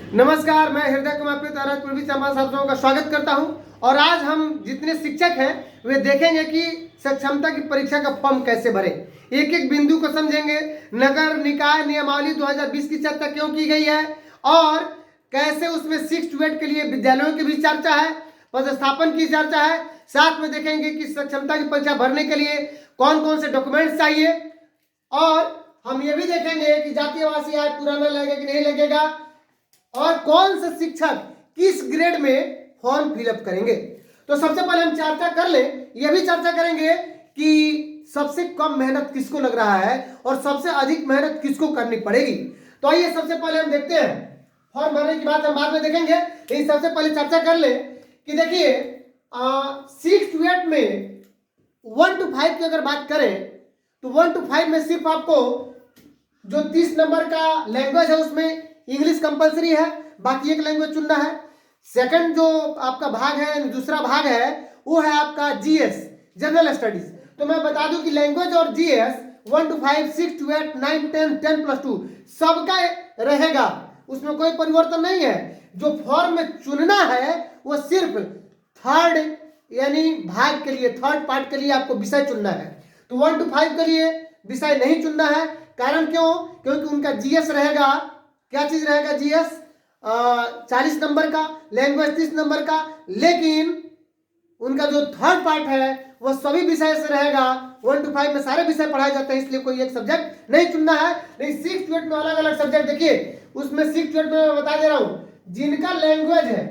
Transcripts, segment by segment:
नमस्कार, मैं हृदय कुमार पृथ्वीराज पूर्वी चंपारण छात्रों का स्वागत करता हूं। और आज हम जितने शिक्षक हैं वे देखेंगे कि सक्षमता की परीक्षा का फॉर्म कैसे भरें। एक एक बिंदु को समझेंगे। नगर निकाय नियमावली 2020 की चर्चा क्यों की गई है और कैसे उसमें 6 to 8 के लिए विद्यालयों की भी चर्चा है, पदस्थापन की चर्चा है। साथ में देखेंगे कि सक्षमता की परीक्षा भरने के लिए कौन कौन से डॉक्यूमेंट्स चाहिए और हम ये भी देखेंगे कि जातीय आवासीय आय पुराना लगेगा कि नहीं लगेगा और कौन से शिक्षक किस ग्रेड में फॉर्म फिलअप करेंगे। तो सबसे पहले हम चर्चा कर लें, यह भी चर्चा करेंगे कि सबसे कम मेहनत किसको लग रहा है और सबसे अधिक मेहनत किसको करनी पड़ेगी। तो आइए सबसे पहले हम देखते हैं, फॉर्म भरने की बात हम बाद में देखेंगे, लेकिन सबसे पहले चर्चा कर ले कि देखिए 6 to 8 में 1 to 5 की अगर बात करें तो 1 to 5 में सिर्फ आपको जो 30 नंबर का लैंग्वेज है उसमें इंग्लिश कंपलसरी है, बाकी एक लैंग्वेज चुनना है। सेकंड जो आपका भाग है, दूसरा भाग है, वो है आपका जीएस जनरल स्टडीज। तो मैं बता दूं कि लैंग्वेज और जीएस 1 to 5, 6 to 8, 9, 10, 10+2 सबका रहेगा, उसमें कोई परिवर्तन नहीं है। जो फॉर्म में चुनना है वो सिर्फ थर्ड यानी भाग के लिए, थर्ड पार्ट के लिए आपको विषय चुनना है। तो 1 to 5 के लिए विषय नहीं चुनना है। कारण क्यों? क्योंकि उनका जीएस रहेगा, क्या चीज रहेगा, जीएस 40 नंबर का, लैंग्वेज 30 नंबर का, लेकिन उनका जो थर्ड पार्ट है वह सभी विषय से रहेगा। 1 to 5 में सारे विषय पढ़ाए जाते हैं, इसलिए कोई एक सब्जेक्ट नहीं चुनना है। लेकिन 6 to 8 में अलग अलग सब्जेक्ट देखिए, उसमें 6 to 8 में मैं बता दे रहा हूं, जिनका लैंग्वेज है,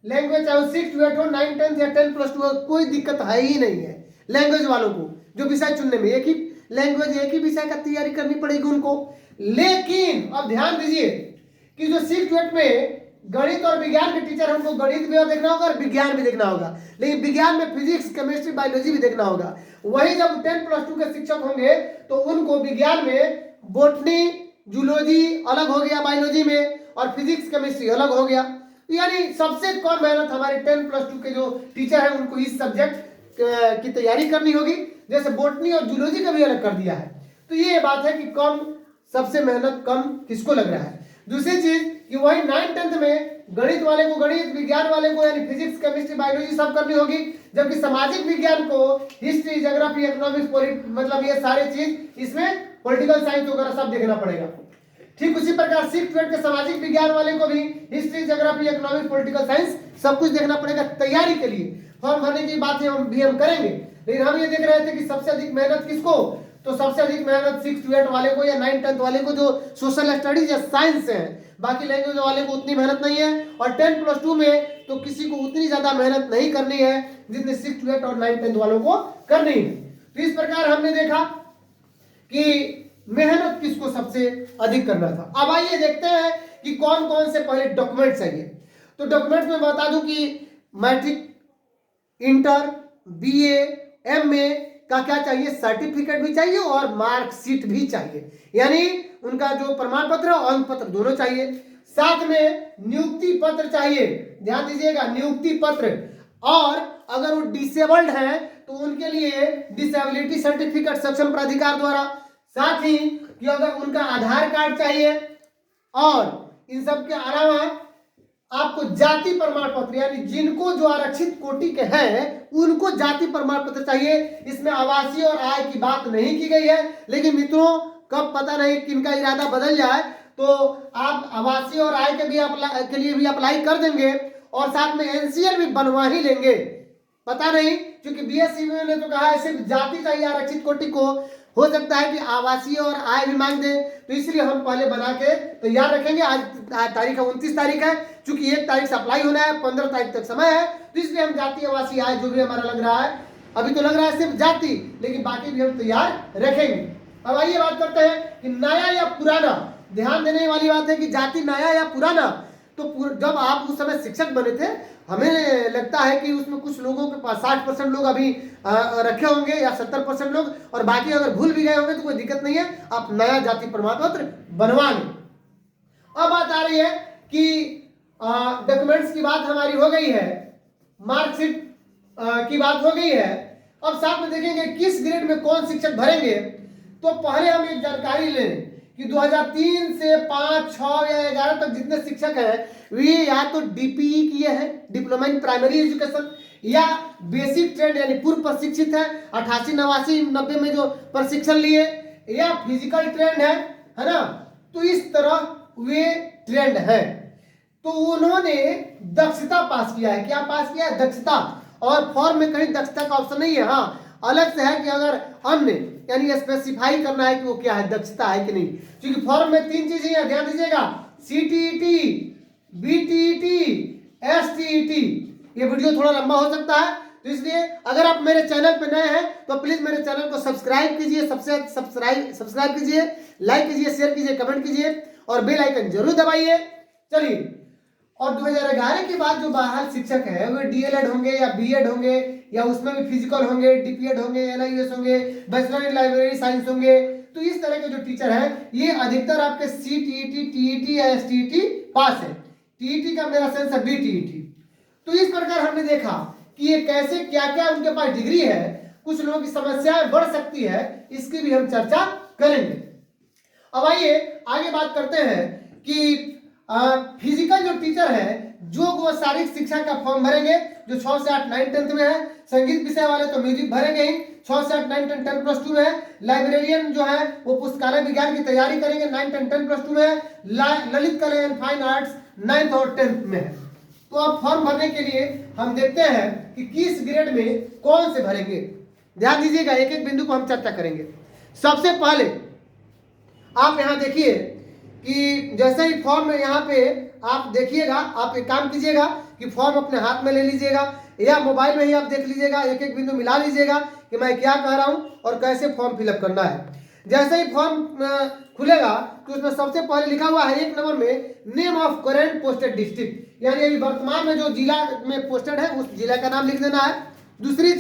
लैंग्वेज चाहे 6 to 8 हो, 9, 10 या 10+2 हो, कोई दिक्कत है ही नहीं है। लैंग्वेज वालों को जो विषय चुनने में एक ही लैंग्वेज, एक ही विषय का तैयारी करनी पड़ेगी उनको। लेकिन अब ध्यान दीजिए कि जो 6 to 8 में गणित और विज्ञान के टीचर, हमको गणित भी देखना होगा और विज्ञान भी देखना होगा, लेकिन विज्ञान में फिजिक्स, केमिस्ट्री, बायोलॉजी भी देखना होगा। वही जब 10+2 के शिक्षक होंगे तो उनको विज्ञान में बोटनी, जूलॉजी अलग हो गया, बायोलॉजी में, और फिजिक्स केमिस्ट्री अलग हो गया। यानी सबसे कम मेहनत हमारे 10+2 के जो टीचर है उनको इस सब्जेक्ट की तैयारी करनी होगी। जैसे बोटनी और जूलॉजी का भी अलग कर दिया है। तो ये बात है कि कम, सबसे मेहनत कम किसको लग रहा है। दूसरी चीज कि वही 9, 10 में गणित वाले को गणित, विज्ञान वाले को यानी फिजिक्स, केमिस्ट्री, बायोलॉजी सब करनी होगी, जबकि सामाजिक विज्ञान को हिस्ट्री, ज्योग्राफी, इकोनॉमिक्स, मतलब ये सारे चीज, इसमें पॉलिटिकल साइंस वगैरह सब देखना पड़ेगा। ठीक उसी प्रकार 6 to 8 के सामाजिक विज्ञान वाले को भी history, geography, economics, political science सब कुछ देखना पड़ेगा तैयारी के लिए। फॉर्म भरने की बात हम करेंगे, लेकिन हम ये देख रहे थे कि सबसे अधिक मेहनत किसको, तो सबसे अधिक मेहनत 6 to 8 वाले को या 9, 10 वाले को जो सोशल स्टडीज या साइंस है। बाकी लैंग्वेज वाले को उतनी मेहनत नहीं है, और 10+2 में तो किसी को उतनी ज्यादा मेहनत नहीं करनी है जितनी 6 to 8 और 9, 10 वालों को करनी है। तो इस प्रकार हमने देखा कि मेहनत किसको सबसे अधिक करना था। अब आइए देखते हैं कि कौन कौन से पहले डॉक्यूमेंट चाहिए। तो डॉक्यूमेंट्स में बता दूं कि मैट्रिक, इंटर, बीए, एमए का क्या चाहिए, सर्टिफिकेट भी चाहिए और मार्कशीट भी चाहिए, यानी उनका जो प्रमाण पत्र और अंक पत्र दोनों चाहिए। साथ में नियुक्ति पत्र चाहिए, ध्यान दीजिएगा, नियुक्ति पत्र। और अगर वो डिसेबल्ड हैं तो उनके लिए डिसेबिलिटी सर्टिफिकेट सक्षम प्राधिकार द्वारा। साथ ही कि अगर उनका आधार कार्ड चाहिए, और इन सब के अलावा आपको जाति प्रमाण पत्र, यानी जिनको जो आरक्षित कोटि के हैं उनको जाति प्रमाण पत्र चाहिए। इसमें आवासीय और आय की बात नहीं की गई है, लेकिन मित्रों कब पता नहीं किनका इरादा बदल जाए तो आप आवासीय और आय के लिए भी अप्लाई कर देंगे और साथ में एनसीएल भी बनवा ही लेंगे, पता नहीं, क्योंकि बीएससी ने तो कहा है सिर्फ जाति चाहिए आरक्षित कोटि को, हो सकता है कि आवासीय और आय भी मांग दे, तो इसलिए हम पहले बना के तैयार रखेंगे। आज तारीख है 29 तारीख है, चूंकि 1 तारीख से अप्लाई होना है, 15 तारीख तक समय है, तो इसलिए हम जाति, आवासीय, आय जो भी हमारा लग रहा है, अभी तो लग रहा है सिर्फ जाति, लेकिन बाकी भी हम तैयार रखेंगे। अब आइए बात करते हैं कि नया या पुराना। ध्यान देने वाली बात है कि जाति नया या पुराना। तो जब आप उस समय शिक्षक बने थे, हमें लगता है कि उसमें कुछ लोगों के पास 60% लोग अभी रखे होंगे या 70% लोग, और बाकी अगर भूल भी गए होंगे तो कोई दिक्कत नहीं है, आप नया जाति प्रमाण पत्र बनवा लें। अब बात आ रही है कि डॉक्यूमेंट्स की बात हमारी हो गई है, मार्कशीट की बात हो गई है। अब साथ में देखेंगे किस ग्रेड में कौन शिक्षक भरेंगे। तो पहले हम एक जानकारी लें कि 2003 से 5, 6 या 11 तक जितने शिक्षक हैं वे या तो डीपीई किए हैं, डिप्लोमा इन प्राइमरी एजुकेशन, या बेसिक ट्रेंड यानी पूर्व प्रशिक्षित है 88, 89, 90 में जो प्रशिक्षण लिए, या फिजिकल ट्रेंड है ना। तो इस तरह वे ट्रेंड है। तो उन्होंने दक्षता पास किया है। क्या पास किया है? दक्षता। और फॉर्म में कहीं दक्षता का ऑप्शन नहीं है। हाँ, अलग से है कि अगर अन्य यानी स्पेसिफाई करना है कि वो क्या है, दक्षता है कि नहीं। क्योंकि फॉर्म में 3 चीजें हैं, ध्यान दीजिएगा, सीटीईटी, बीटीईटी, एसटीईटी। ये वीडियो थोड़ा लंबा हो सकता है, तो इसलिए अगर आप मेरे चैनल पे नए हैं तो प्लीज मेरे चैनल को सब्सक्राइब कीजिए, सब्सक्राइब कीजिए, लाइक कीजिए, शेयर कीजिए, कमेंट कीजिए और बेल आइकन जरूर दबाइए। चलिए, और 2011 के बाद जो बहाल शिक्षक है वे डीएलएड होंगे या बीएड होंगे या उसमें भी फिजिकल होंगे, डीपीएड होंगे, एनआईएस होंगे, बैचलर इन लाइब्रेरी साइंस होंगे। तो इस तरह के जो टीचर हैं ये अधिकतर आपके सीटीईटी, टीईटी या एसटीईटी पास है। टीईटी का मेरा सेंस है बीटीईटी। तो इस प्रकार हमने देखा कि ये कैसे क्या क्या उनके पास डिग्री है, कुछ लोगों की समस्याएं बढ़ सकती है, इसकी भी हम चर्चा करेंगे। अब आइए आगे बात करते हैं कि फिजिकल जो टीचर है जो वो शारीरिक शिक्षा का फॉर्म भरेंगे जो 6 से 8, 9, 10 में है। संगीत विषय वाले तो म्यूजिक भरेंगे ही, 6 से 8, 9, 10, 10 प्लस 2 में है। लाइब्रेरियन जो है वो पुस्तकालय विज्ञान की तैयारी करेंगे, 9, 10, 10 प्लस 2 में है। ललित कला एंड फाइन आर्ट्स 9th और 10th में है। तो अब फॉर्म भरने के लिए हम देखते हैं कि किस ग्रेड में कौन से भरेंगे। ध्यान दीजिएगा, एक एक बिंदु को हम चर्चा करेंगे। सबसे पहले आप यहां देखिए कि जैसे ही फॉर्म में यहाँ पे आप देखिएगा, आप एक काम कीजिएगा कि फॉर्म अपने हाथ में ले लीजिएगा या मोबाइल में ही आप देख लीजिएगा, एक एक बिंदु मिला लीजिएगा कि मैं क्या कह रहा हूँ और कैसे फॉर्म फिलअप करना है। जैसे ही फॉर्म खुलेगा तो उसमें सबसे पहले लिखा हुआ है 1 नंबर में name of current posted district, यानी अभी वर्तमान में जो जिला में पोस्टेड है उस जिला का नाम लिख देना है। दूसरा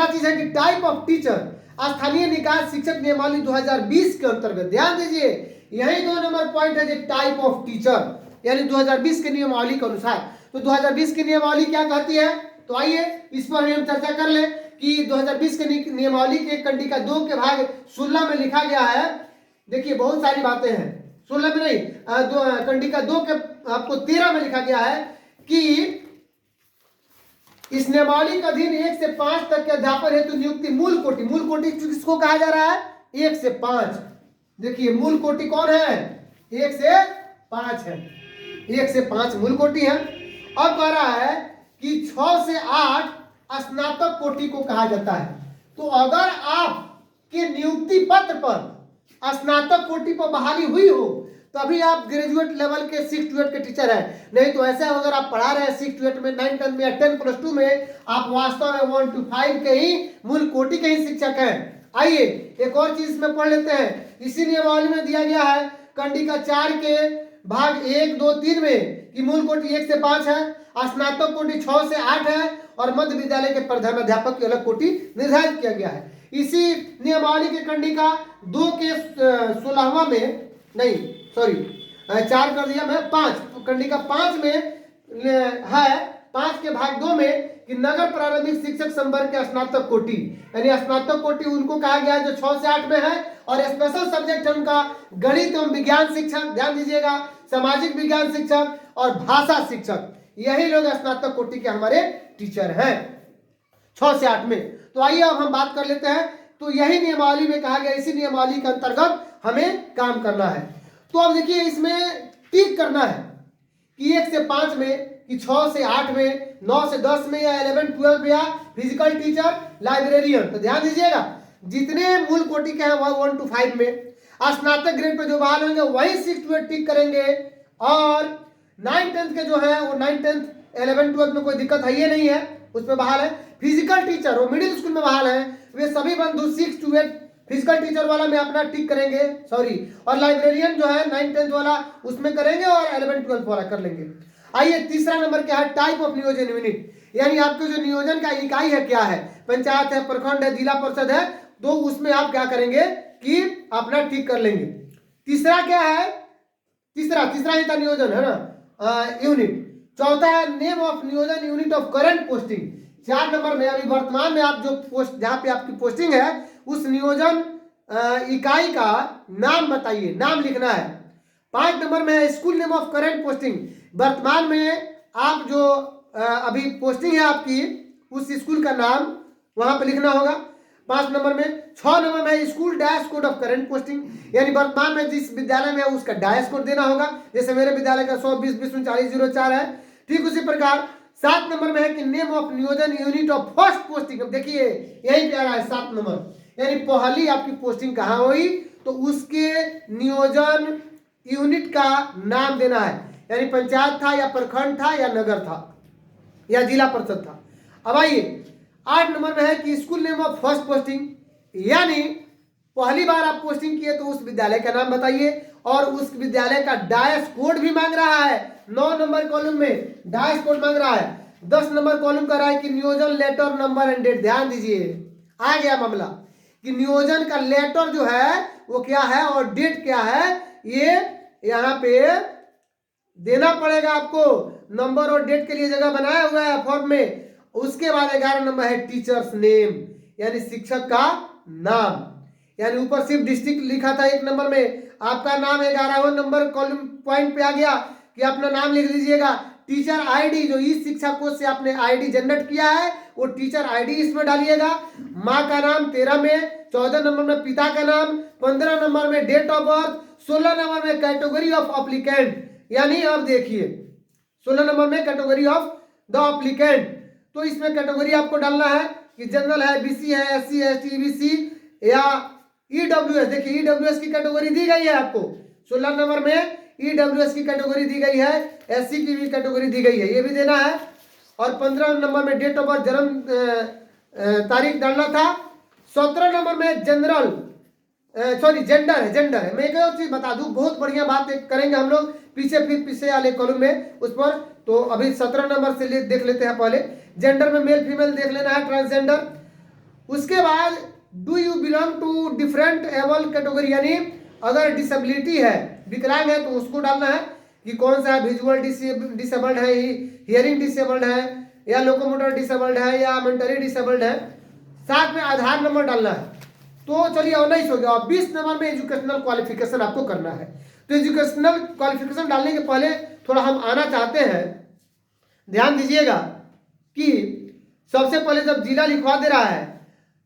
चीज है कि टाइप ऑफ टीचर, स्थानीय निकाय शिक्षक नियमावली 2020 के अंतर्गत। ध्यान दीजिए, यही 2 नंबर पॉइंट है, टाइप ऑफ टीचर यानी 2020 के नियमावली के अनुसार। तो 2020 की नियमावली क्या कहती है, तो आइए इस पर हम चर्चा कर ले कि 2020 के नियमावली के कंडिका 2 के भाग 16 में लिखा गया है। देखिए बहुत सारी बातें हैं, 16 में नहीं, कंडिका 2 के आपको 13 में लिखा गया है कि इस नियमावली का अधीन 1 से 5 तक के अध्यापन हेतु नियुक्ति मूल कोटि किसको कहा जा रहा है, 1 से 5। देखिए मूल कोटि कौन है, 1 से 5 है, 1 से 5 मूल कोटि है। अब कह रहा है कि 6 से 8 स्नातक कोटि को कहा जाता है। तो अगर आपके नियुक्ति पत्र पर स्नातक कोटि पर बहाली हुई हो तभी आप ग्रेजुएट लेवल के 6 to 8 के टीचर हैं, नहीं तो ऐसे अगर आप पढ़ा रहे हैं 6 to 8 में, 9, 10 में या 10 plus 2 में, आप वास्तव में 1 to 5 के ही मूल कोटि के ही शिक्षक हैं। आइए एक और चीज में पढ़ लेते हैं। इसी नियमावली में दिया गया है कंडिका 4 के भाग 1, 2, 3 में कि मूल कोटि 1 से 5 है, स्नातक कोटि 6 से 8 है और मध्य विद्यालय के प्रधानाध्यापक की अलग कोटि निर्धारित किया गया है। इसी नियमावली के कंडिका 2 के 16वां में, नहीं सॉरी 4 कर दिया मैं, 5, तो कंडिका 5 में है, 5 के भाग 2 में कि नगर प्रारंभिक शिक्षक संवर्ग के स्नातक कोटि, यानी स्नातक कोटि उनको कहा गया है जो 6 से 8 में है और स्पेशल सब्जेक्ट है उनका गणित एवं विज्ञान शिक्षक, ध्यान दीजिएगा, सामाजिक विज्ञान शिक्षक और भाषा शिक्षक, यही लोग स्नातक कोटि के हमारे टीचर हैं 6 से 8 में। तो आइए अब हम बात कर लेते हैं। तो यही नियमावली में कहा गया, इसी नियमावली के अंतर्गत हमें काम करना है। तो अब देखिए इसमें टिक करना है कि 1 से 5 में, कि 6 से 8 में, 9 से 10 में या 11, 12 या फिजिकल टीचर, लाइब्रेरियन। तो ध्यान दीजिएगा जितने मूल कोटि के हैं वह 1 to 5 में, स्नातक ग्रेड पे जो बहाल होंगे वही 6 to 8 टिक करेंगे और 9, 10 के जो है वो 9, 10, 11, 12 में कोई दिक्कत है ये नहीं है, उसमें बहाल है। फिजिकल टीचर वो मिडिल स्कूल में बहाल है, वे सभी बंधु 6 to 8 फिजिकल टीचर वाला में अपना टिक करेंगे, सॉरी, और लाइब्रेरियन जो है 9, 10 वाला उसमें करेंगे और 11, 12 वाला कर लेंगे। आइए तीसरा नंबर क्या है, टाइप ऑफ नियोजन यूनिट, यानी आपके जो नियोजन का इकाई है क्या है, पंचायत है, प्रखंड है, जिला परिषद है, तो उसमें आप क्या करेंगे कि अपना टिक कर लेंगे। तीसरा क्या है, तीसरा ही था नियोजन, है ना, यूनिट। चौथा है नेम ऑफ नियोजन unit of current posting. 4 number में अभी वर्तमान में आप जो पोस्ट, जहां पे आपकी पोस्टिंग है उस नियोजन इकाई का नाम बताइए, नाम लिखना है। 5 नंबर में है school name of current posting, वर्तमान में आप जो अभी पोस्टिंग है आपकी उस स्कूल का नाम वहां पर लिखना होगा 5 नंबर में। 6 नंबर में school dash code of current posting, यानी वर्तमान में जिस विद्यालय में है उसका डैश कोड देना होगा, जैसे मेरे विद्यालय का 100-20-20-39-04 है। ठीक उसी प्रकार 7 नंबर में है कि नेम ऑफ नियोजन यूनिट ऑफ फर्स्ट पोस्टिंग। अब देखिए यही पे आ रहा है 7 नंबर, यानी पहली आपकी पोस्टिंग कहाँ हुई तो उसके नियोजन यूनिट का नाम देना है, यानी पंचायत था या प्रखंड था या नगर था या जिला परिषद था। अब आइए 8 नंबर में है कि school name of first posting, यानी पहली बार आप पोस्टिंग किए तो उस विद्यालय का नाम बताइए और उस विद्यालय का डायस कोड भी मांग रहा है। 9 नंबर कॉलम में डायस कोड मांग रहा है। 10 नंबर कॉलम कर रहा है कि नियोजन लेटर नंबर एंड डेट। ध्यान दीजिए आ गया मामला कि नियोजन का लेटर जो है वो क्या है और डेट क्या है, ये यहाँ पे देना पड़ेगा आपको। नंबर और डेट के लिए जगह बनाया हुआ है फॉर्म में। उसके बाद 11 नंबर है टीचर्स नेम, यानी शिक्षक का नाम, यानी ऊपर सिर्फ डिस्ट्रिक्ट लिखा था 1 नंबर में, आपका नाम 11वां नंबर कॉलम पॉइंट पे आ गया कि अपना नाम लिख लीजिएगा। टीचर आईडी जो इस शिक्षा कोष से आपने आईडी जनरेट किया है वो टीचर आईडी इसमें डालिएगा। माँ का नाम 13 में, 14 नंबर में पिता का नाम, 15 नंबर में डेट ऑफ बर्थ, 16 नंबर में कैटेगरी ऑफ अप्लीकेंट, यानी अब देखिए 16 नंबर में कैटेगरी ऑफ द अप्लीकेंट। तो इसमें कैटेगरी आपको डालना है कि जनरल है, बीसी है, एससी है, एसटी, बीसी या ईडब्ल्यूएस। देखिए ईडब्ल्यूएस की कैटेगरी दी गई है आपको। 16 नंबर में ईडब्ल्यूएस की कैटेगरी दी गई है, एससी की भी कैटेगरी दी गई है, ये भी देना है। और 15 नंबर में डेट ऑफ बर्थ जन्म तारीख डालना था। 17 नंबर में जनरल जेंडर है। मैं एक और चीज बता दूं, बहुत बढ़िया बात करेंगे हम लोग पीछे वाले कॉलम में उस पर। तो अभी 17 नंबर से देख लेते हैं। पहले जेंडर में मेल फीमेल देख लेना है, ट्रांसजेंडर। उसके बाद do you belong to different able category, यानी अगर डिसेबिलिटी है, विकलांग है, तो उसको डालना है कि कौन सा है, विजुअल डिसेबल्ड है, हियरिंग डिसेबल्ड है या लोकोमोटर डिसेबल्ड है या मेंटली डिसेबल्ड है। साथ में आधार नंबर डालना है। तो चलिए 19 हो गया। और 20 नंबर में एजुकेशनल क्वालिफिकेशन आपको करना है। तो एजुकेशनल क्वालिफिकेशन डालने के पहले थोड़ा हम आना चाहते हैं, ध्यान दीजिएगा कि सबसे पहले जब जिला लिखवा दे रहा है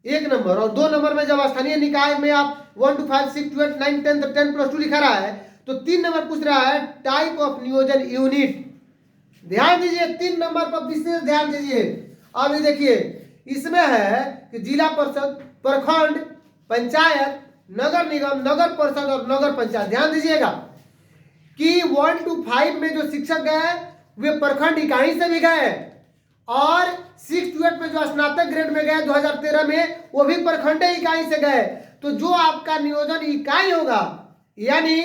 1 नंबर, और 2 नंबर में जब स्थानीय निकाय में आप 1 to 5 6 to 8 9 10 10+2 लिखा रहा है, तो 3 नंबर पूछ रहा है टाइप ऑफ नियोजन यूनिट। ध्यान दीजिए 3 नंबर पर विशेष ध्यान दीजिए। अब ये देखिए इसमें है कि जिला परिषद, प्रखंड, पंचायत, नगर निगम, नगर परिषद और नगर पंचायत। ध्यान दीजिएगा कि 1 to 5 में जो शिक्षक गए वे प्रखंड इकाई से भी गए, और 6 to 8 में जो स्नातक ग्रेड में गए 2013 में वो भी प्रखंड इकाई से गए। तो जो आपका नियोजन इकाई होगा, यानी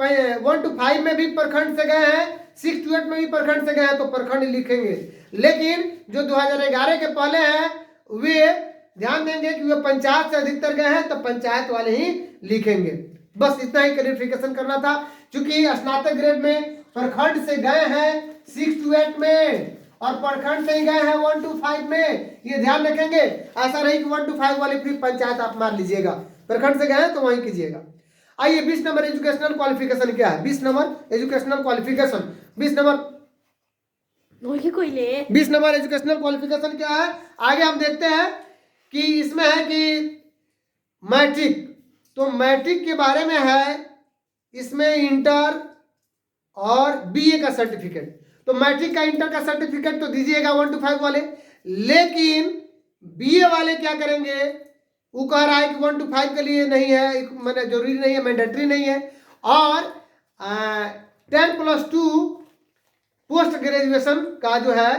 1 to 5 में भी प्रखंड से गए हैं, 6 to 8 में भी प्रखंड से गए हैं, तो प्रखंड लिखेंगे। लेकिन जो 2011 के पहले हैं वे ध्यान देंगे कि वे पंचायत से अधिकतर गए हैं, तो पंचायत वाले ही लिखेंगे। बस इतना ही क्लैरिफिकेशन करना था। चूंकि स्नातक ग्रेड में प्रखंड से गए हैं 6 to 8 में और प्रखंड से ही गए हैं 1 to 5 में, ये ध्यान रखेंगे। ऐसा नहीं कि 1 to 5 वाले फिर पंचायत आप मार लीजिएगा, प्रखंड से गए हैं तो वहीं कीजिएगा। आइए 20 नंबर एजुकेशनल क्वालिफिकेशन क्या है। 20 number educational qualification, 20 number educational qualification क्या है, आगे हम देखते हैं कि इसमें है कि मैट्रिक, तो मैट्रिक के बारे में है इसमें इंटर और बीए का सर्टिफिकेट। तो मैट्रिक का इंटर का सर्टिफिकेट तो दीजिएगा 1 to 5 वाले, लेकिन बीए वाले क्या करेंगे, वो कह रहा है कि 1 to 5 के लिए नहीं है, मैंने जरूरी नहीं है, मैंडेटरी नहीं है। और 10+2 पोस्ट ग्रेजुएशन का जो है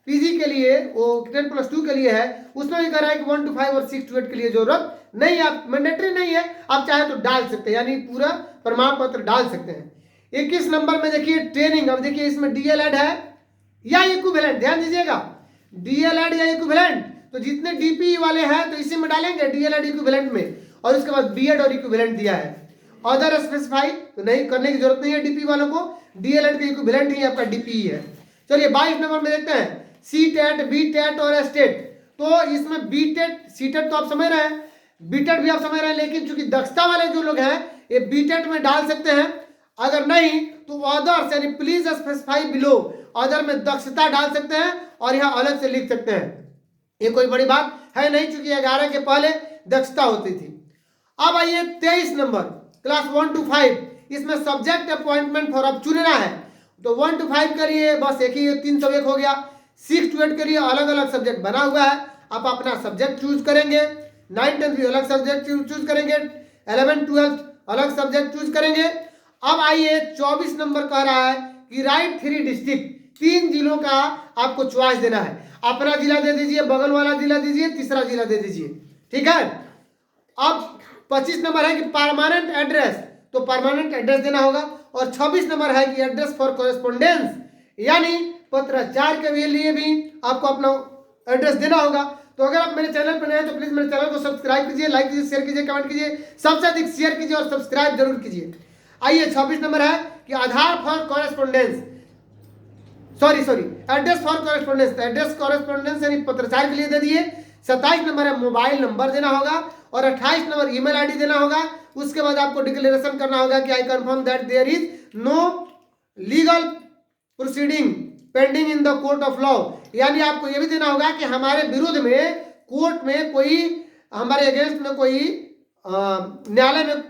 पीजी के लिए वो 10+2 के लिए है, उसमें भी कह रहा है कि 1 to 5 और 6 to 8 के लिए जरूरत नहीं है, आप मैंडेटरी नहीं है, आप चाहे तो डाल सकते हैं, यानी पूरा प्रमाण पत्र डाल सकते हैं। 21 नंबर में देखिए ट्रेनिंग। अब देखिए इसमें डीएलएड है या इक्विवेलेंट, ध्यान दीजिएगा डीएलएड या इक्विवेलेंट। तो जितने डीपी वाले हैं तो इसी में डालेंगे डीएलएड इक्विवेलेंट में, और उसके बाद बीएड और इक्विवेलेंट दिया है। अदर स्पेसिफाई तो नहीं करने की जरूरत नहीं है डीपी वालों को, डीएलएड का इक्विवेलेंट ही आपका डीपी है। चलिए 22 नंबर में देखते हैं सी टेट, बी टेट और एस टेट। तो इसमें बी टेट, सी टेट तो आप समझ रहे हैं, बीटेट भी आप समझ रहे हैं, लेकिन चूंकि दक्षता वाले जो लोग हैं ये बीटेट में डाल सकते हैं, अगर नहीं तो अदर्स यानी प्लीज स्पेसिफाई बिलो, अदर में दक्षता डाल सकते हैं और यहाँ अलग से लिख सकते हैं। ये कोई बड़ी बात है नहीं, चूंकि 11 के पहले दक्षता होती थी। अब आइए 23 नंबर क्लास 1 to 5, इसमें सब्जेक्ट अपॉइंटमेंट फॉर अब चुनना है, तो 1 to 5 करिए, बस एक ही 301 हो गया। 6 to 8 करिए, अलग अलग सब्जेक्ट बना हुआ है, आप अपना सब्जेक्ट चूज करेंगे। 9 10 भी अलग सब्जेक्ट चूज करेंगे, 11 12 अलग सब्जेक्ट चूज करेंगे। अब आइए 24 नंबर कह रहा है कि राइट 3 डिस्ट्रिक्ट, 3 जिलों का आपको चॉइस देना है, अपना जिला दे दीजिए, बगल वाला जिला दीजिए, तीसरा जिला दे दीजिए, ठीक है। अब 25 नंबर है कि परमानेंट एड्रेस, तो परमानेंट एड्रेस देना होगा। और 26 नंबर है कि एड्रेस फॉर कॉरेस्पोंडेंस, यानी पत्राचार के लिए भी आपको अपना एड्रेस देना होगा। तो अगर आप मेरे चैनल पर नए हैं तो प्लीज मेरे चैनल को सब्सक्राइब कीजिए, लाइक कीजिए, शेयर कीजिए, कमेंट कीजिए, सबसे अधिक शेयर कीजिए और सब्सक्राइब जरूर कीजिए। आइए 26 नंबर है कि Aadhaar for correspondence, sorry address for correspondence, address correspondence यानी पत्राचार के लिए दे दिए। 27 नंबर है मोबाइल नंबर देना होगा और 28 नंबर ईमेल आईडी देना होगा। उसके बाद आपको डिक्लेरेशन करना होगा कि I confirm that there is no legal proceeding pending in the court of law, यानी आपको यह भी देना होगा कि हमारे विरुद्ध में कोर्ट में कोई, हमारे अगेंस्ट में कोई न्यायालय में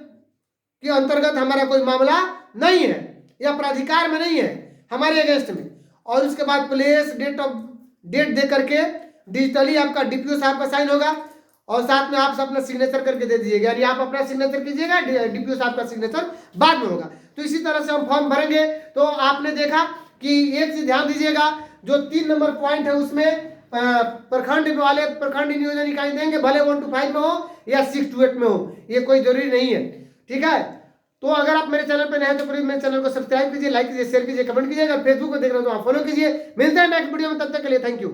के अंतर्गत हमारा कोई मामला नहीं है या प्राधिकार में नहीं है हमारे अगेंस्ट में। और उसके बाद प्लेस डेट दे करके डिजिटली आपका डीपीओ साहब का साइन होगा और साथ में आप अपना सिग्नेचर करके दे दीजिएगा, यानी आप अपना सिग्नेचर कीजिएगा, डीपीओ साहब का सिग्नेचर बाद में होगा। तो इसी तरह से हम फॉर्म भरेंगे। तो आपने देखा कि एक चीज ध्यान दीजिएगा, जो 3 नंबर पॉइंट है उसमें प्रखंड वाले प्रखंड नियोजन इकाई देंगे, भले 1 to 5 में हो या 6 to 8 में हो, ये कोई जरूरी नहीं है, ठीक है। तो अगर आप मेरे चैनल पर नए हैं तो प्लीज मेरे चैनल को सब्सक्राइब कीजिए, लाइक कीजिए, शेयर कीजिए, कमेंट कीजिए। अगर फेसबुक पर देख रहे हो तो आप फॉलो कीजिए। मिलते हैं नेक्स्ट वीडियो में, तब तक के लिए थैंक यू।